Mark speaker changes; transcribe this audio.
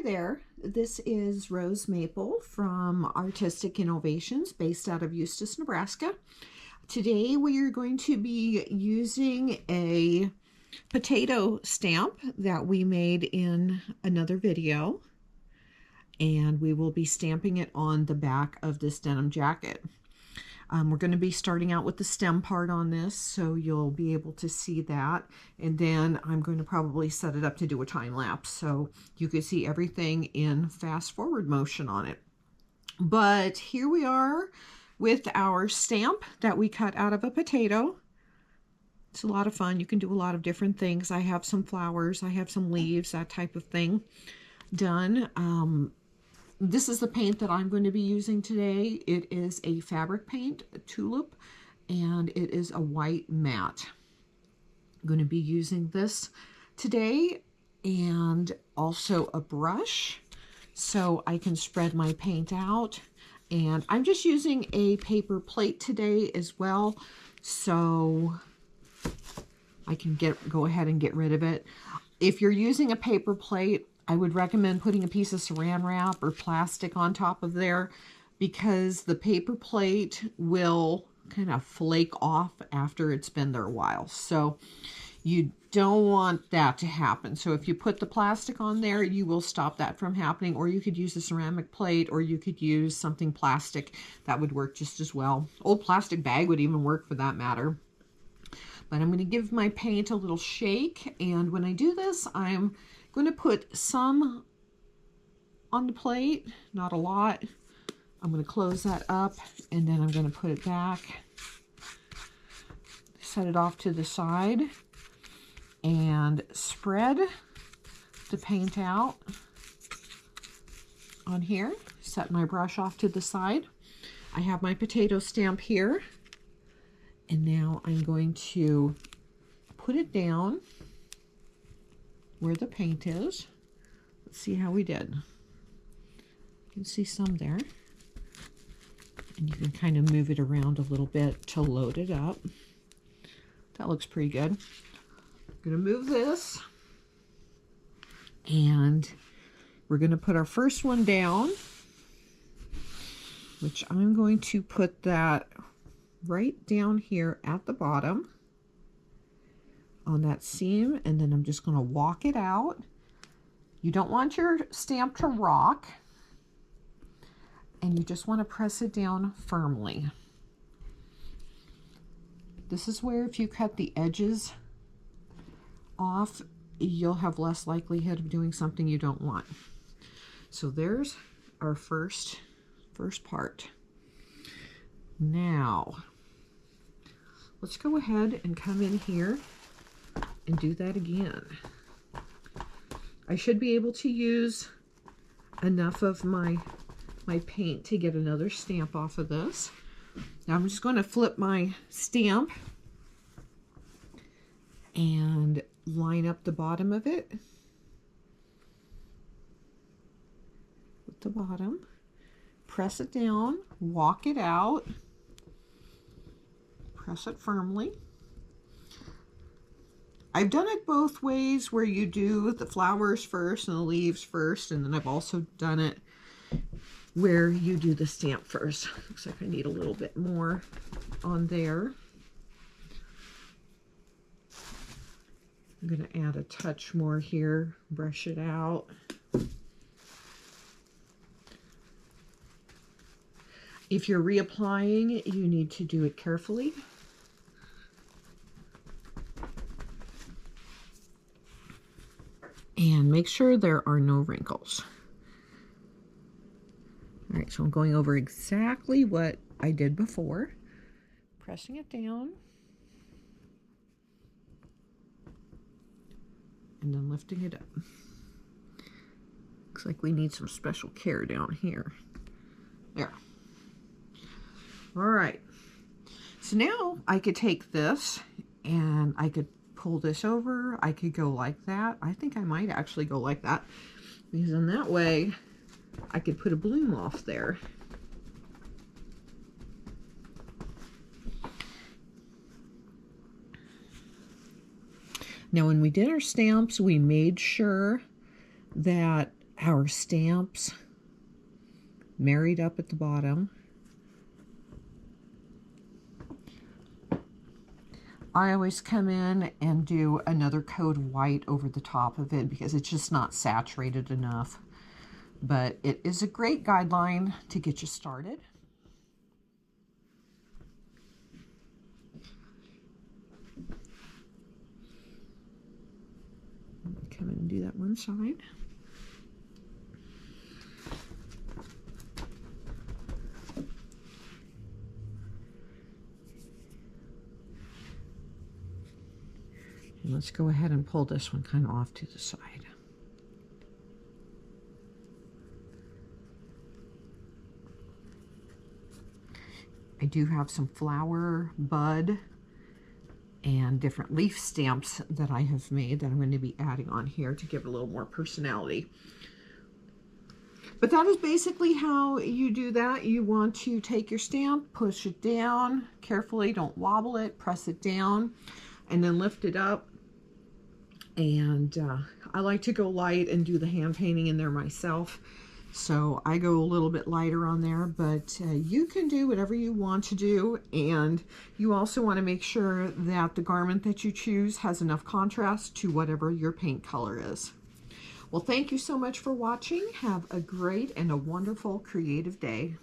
Speaker 1: Hi there, this is Rose Maple from Artistic Innovations based out of Eustis, Nebraska. Today we are going to be using a potato stamp that we made in another video, and we will be stamping it on the back of this denim jacket. We're going to be starting out with the stem part on this, so you'll be able to see that. And then I'm going to probably set it up to do a time lapse so you can see everything in fast forward motion on it. But here we are with our stamp that we cut out of a potato. It's a lot of fun. You can do a lot of different things. I have some flowers, I have some leaves, that type of thing done. This is the paint that I'm going to be using today. It is a fabric paint, a tulip, and it is a white matte. I'm going to be using this today, and also a brush so I can spread my paint out. And I'm just using a paper plate today as well, so I can go ahead and get rid of it. If you're using a paper plate, I would recommend putting a piece of saran wrap or plastic on top of there, because the paper plate will kind of flake off after it's been there a while. So you don't want that to happen. So if you put the plastic on there, you will stop that from happening. Or you could use a ceramic plate, or you could use something plastic. That would work just as well. Old plastic bag would even work for that matter. But I'm going to give my paint a little shake, and when I do this, I'm going to put some on the plate, not a lot. I'm going to close that up, and then I'm going to put it back, set it off to the side, and spread the paint out on here. Set my brush off to the side. I have my potato stamp here, and now I'm going to put it down where the paint is. Let's see how we did. You can see some there. And you can kind of move it around a little bit to load it up. That looks pretty good. I'm going to move this. And we're going to put our first one down, which I'm going to put that right down here at the bottom on that seam, and then I'm just going to walk it out. You don't want your stamp to rock, and you just want to press it down firmly. This is where if you cut the edges off, you'll have less likelihood of doing something you don't want. So there's our first part. Now let's go ahead and come in here and do that again. I should be able to use enough of my paint to get another stamp off of this. Now I'm just going to flip my stamp and line up the bottom of it with the bottom. Press it down, walk it out, press it firmly. I've done it both ways, where you do the flowers first and the leaves first, and then I've also done it where you do the stamp first. Looks like I need a little bit more on there. I'm going to add a touch more here, brush it out. If you're reapplying, you need to do it carefully. And make sure there are no wrinkles. All right, so I'm going over exactly what I did before. Pressing it down. And then lifting it up. Looks like we need some special care down here. There. All right. So now I could take this and I could pull this over. I could go like that. I think I might actually go like that, because in that way I could put a bloom off there. Now when we did our stamps, we made sure that our stamps married up at the bottom. I always come in and do another coat of white over the top of it because it's just not saturated enough. But it is a great guideline to get you started. Come in and do that one side. And let's go ahead and pull this one kind of off to the side. I do have some flower, bud, and different leaf stamps that I have made that I'm going to be adding on here to give a little more personality. But that is basically how you do that. You want to take your stamp, push it down carefully, don't wobble it, press it down, and then lift it up. And I like to go light and do the hand painting in there myself. So I go a little bit lighter on there, but you can do whatever you want to do. And you also want to make sure that the garment that you choose has enough contrast to whatever your paint color is. Well, thank you so much for watching. Have a great and a wonderful creative day.